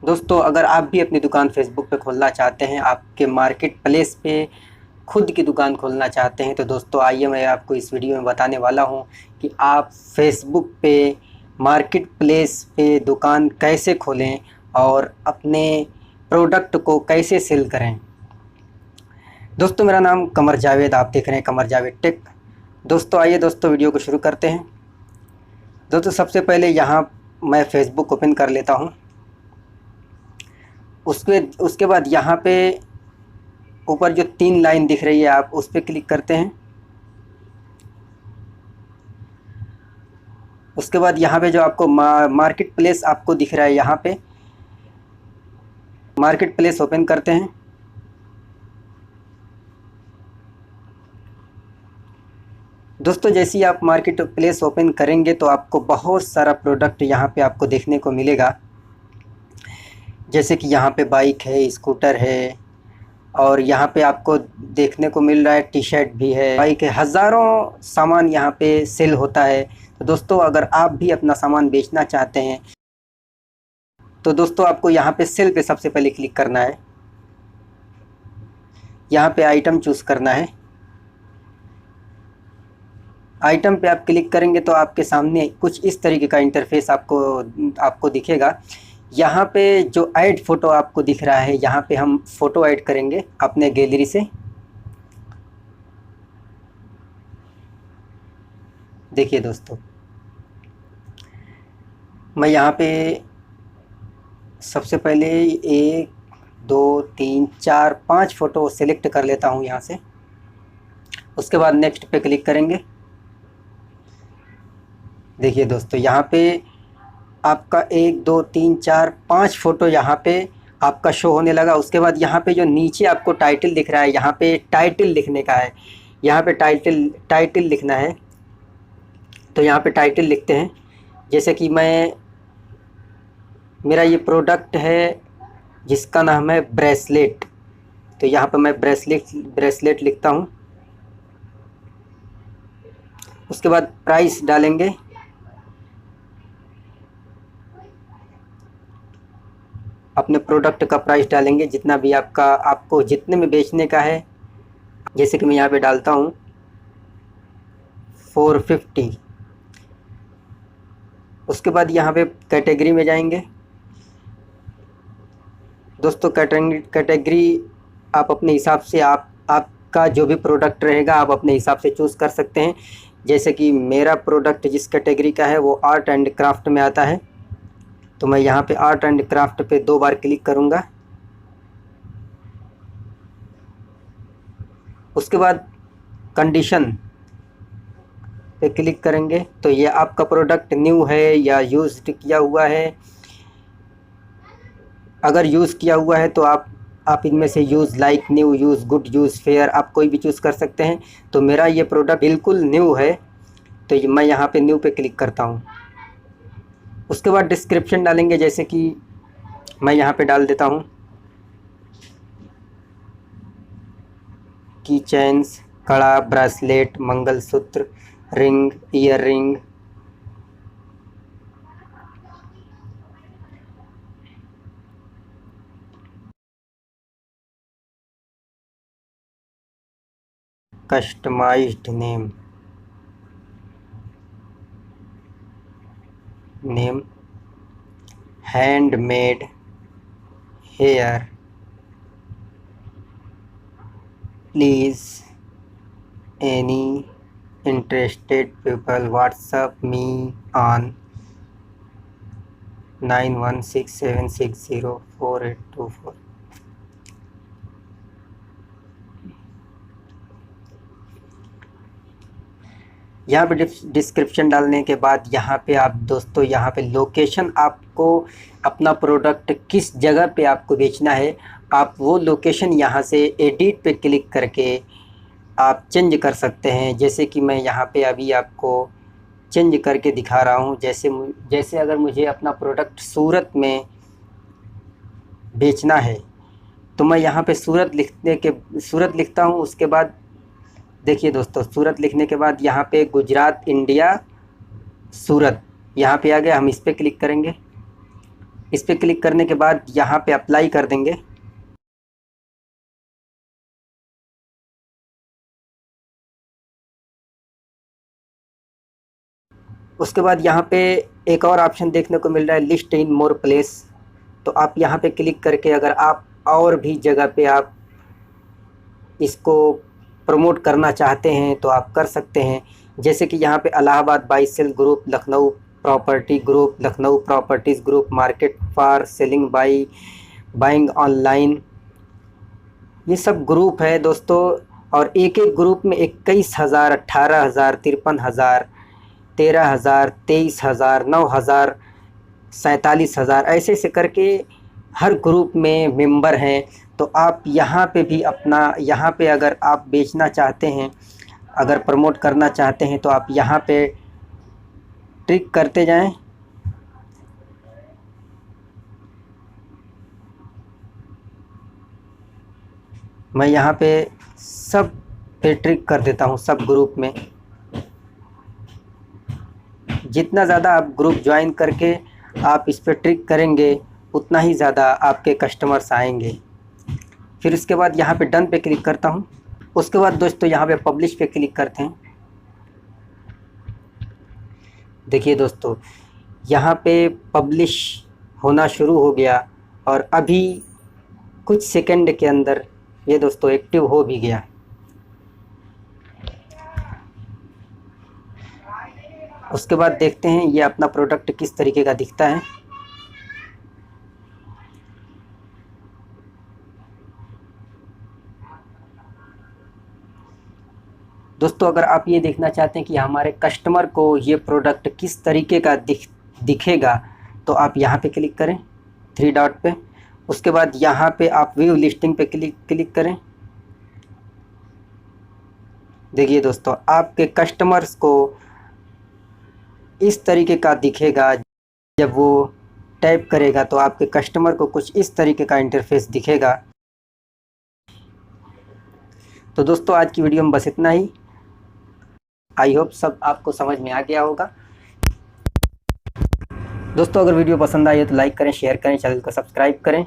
दोस्तों, अगर आप भी अपनी दुकान फेसबुक पे खोलना चाहते हैं, आपके मार्केट प्लेस पे खुद की दुकान खोलना चाहते हैं, तो दोस्तों आइए मैं आपको इस वीडियो में बताने वाला हूं कि आप फेसबुक पे मार्केट प्लेस पे दुकान कैसे खोलें और अपने प्रोडक्ट को कैसे सेल करें। दोस्तों, मेरा नाम कमर जावेद, आप देख रहे हैं कमर जावेद टेक। दोस्तों आइए दोस्तों वीडियो को शुरू करते हैं। दोस्तों, सबसे पहले यहाँ मैं फेसबुक ओपन कर लेता हूँ। उसके बाद यहाँ पे ऊपर जो 3 लाइन दिख रही है, आप उस पर क्लिक करते हैं। उसके बाद यहाँ पे जो आपको मार्केट प्लेस आपको दिख रहा है, यहाँ पे मार्केट प्लेस ओपन करते हैं। दोस्तों, जैसे ही आप मार्केट प्लेस ओपन करेंगे तो आपको बहुत सारा प्रोडक्ट यहाँ पे आपको देखने को मिलेगा। जैसे कि यहाँ पे बाइक है, स्कूटर है, और यहाँ पे आपको देखने को मिल रहा है टी शर्ट भी है, बाइक है, हज़ारों सामान यहाँ पे सेल होता है। तो दोस्तों, अगर आप भी अपना सामान बेचना चाहते हैं तो दोस्तों आपको यहाँ पे सेल पे सबसे पहले क्लिक करना है। यहाँ पे आइटम चूज़ करना है। आइटम पे आप क्लिक करेंगे तो आपके सामने कुछ इस तरीके का इंटरफेस आपको दिखेगा। यहाँ पे जो ऐड फ़ोटो आपको दिख रहा है, यहाँ पे हम फ़ोटो ऐड करेंगे अपने गैलरी से। देखिए दोस्तों, मैं यहाँ पे सबसे पहले 1 2 3 4 5 फ़ोटो सेलेक्ट कर लेता हूँ यहाँ से। उसके बाद नेक्स्ट पे क्लिक करेंगे। देखिए दोस्तों, यहाँ पे आपका 1 2 3 4 5 फ़ोटो यहाँ पे आपका शो होने लगा। उसके बाद यहाँ पे जो नीचे आपको टाइटल दिख रहा है, यहाँ पे टाइटल लिखने का है। यहाँ पे टाइटल लिखना है, तो यहाँ पे टाइटल लिखते हैं। जैसे कि मेरा ये प्रोडक्ट है जिसका नाम है ब्रेसलेट, तो यहाँ पे मैं ब्रेसलेट लिखता हूँ। उसके बाद प्राइस डालेंगे। अपने प्रोडक्ट का प्राइस डालेंगे, जितना भी आपको जितने में बेचने का है। जैसे कि मैं यहाँ पे डालता हूँ 450। उसके बाद यहाँ पे कैटेगरी में जाएंगे। दोस्तों, कैटेगरी आप अपने हिसाब से आपका जो भी प्रोडक्ट रहेगा आप अपने हिसाब से चूज़ कर सकते हैं। जैसे कि मेरा प्रोडक्ट जिस कैटेगरी का है वो आर्ट एंड क्राफ्ट में आता है, तो मैं यहाँ पे आर्ट एंड क्राफ्ट पे 2 बार क्लिक करूँगा। उसके बाद कंडीशन पे क्लिक करेंगे, तो ये आपका प्रोडक्ट न्यू है या यूज्ड किया हुआ है। अगर यूज़ किया हुआ है तो आप इनमें से use like new, use good, use fair, आप कोई भी चूज़ कर सकते हैं। तो मेरा ये प्रोडक्ट बिल्कुल न्यू है, तो मैं यहाँ पे न्यू पे क्लिक करता हूँ। उसके बाद डिस्क्रिप्शन डालेंगे। जैसे कि मैं यहाँ पे डाल देता हूँ की चेन्स, कड़ा, bracelet, mangalsutra, ring, earring, customized name, handmade, hair, please any interested people WhatsApp me on 9167604824। यहाँ पे डिस्क्रिप्शन डालने के बाद यहाँ पे आप दोस्तों यहाँ पे लोकेशन, आपको अपना प्रोडक्ट किस जगह पे आपको बेचना है, आप वो लोकेशन यहाँ से एडिट पे क्लिक करके आप चेंज कर सकते हैं। जैसे कि मैं यहाँ पे अभी आपको चेंज करके दिखा रहा हूँ। जैसे अगर मुझे अपना प्रोडक्ट सूरत में बेचना है तो मैं यहाँ पे सूरत लिखता हूँ। उसके बाद देखिए दोस्तों, सूरत लिखने के बाद यहाँ पे गुजरात, इंडिया, सूरत यहाँ पे आ गया। हम इस पर क्लिक करेंगे। इस पर क्लिक करने के बाद यहाँ पे अप्लाई कर देंगे। उसके बाद यहाँ पे एक और ऑप्शन देखने को मिल रहा है, लिस्ट इन मोर प्लेस। तो आप यहाँ पे क्लिक करके अगर आप और भी जगह पे आप इसको प्रमोट करना चाहते हैं तो आप कर सकते हैं। जैसे कि यहाँ पे Allahabad buy sell group, Lucknow property group, Lucknow properties group, market for selling buy, buying online, ये सब ग्रुप है दोस्तों। और एक एक ग्रुप में 21,000, 18,000, 53,000, 13,000, 23,000, 9,000, 47,000 ऐसे ऐसे करके हर ग्रुप में मेंबर हैं। तो आप यहाँ पे भी अपना, यहाँ पे अगर आप बेचना चाहते हैं, अगर प्रमोट करना चाहते हैं तो आप यहाँ पे ट्रिक करते जाएं। मैं यहाँ पे सब पे ट्रिक कर देता हूँ, सब ग्रुप में। जितना ज़्यादा आप ग्रुप ज्वाइन करके आप इस पे ट्रिक करेंगे उतना ही ज़्यादा आपके कस्टमर्स आएंगे। फिर उसके बाद यहाँ पे डन पे क्लिक करता हूँ। उसके बाद दोस्तों यहाँ पे पब्लिश पे क्लिक करते हैं। देखिए दोस्तों, यहाँ पे पब्लिश होना शुरू हो गया और अभी कुछ सेकंड के अंदर ये दोस्तों एक्टिव हो भी गया। उसके बाद देखते हैं ये अपना प्रोडक्ट किस तरीके का दिखता है। दोस्तों अगर आप ये देखना चाहते हैं कि हमारे कस्टमर को ये प्रोडक्ट किस तरीके का दिखेगा तो आप यहाँ पे क्लिक करें, 3 डॉट पे। उसके बाद यहाँ पे आप व्यू लिस्टिंग पे क्लिक करें। देखिए दोस्तों, आपके कस्टमर्स को इस तरीके का दिखेगा। जब वो टाइप करेगा तो आपके कस्टमर को कुछ इस तरीके का इंटरफेस दिखेगा। तो दोस्तों आज की वीडियो में बस इतना ही। आई होप सब आपको समझ में आ गया होगा। दोस्तों अगर वीडियो पसंद आई है तो लाइक करें, शेयर करें, चैनल को सब्सक्राइब करें।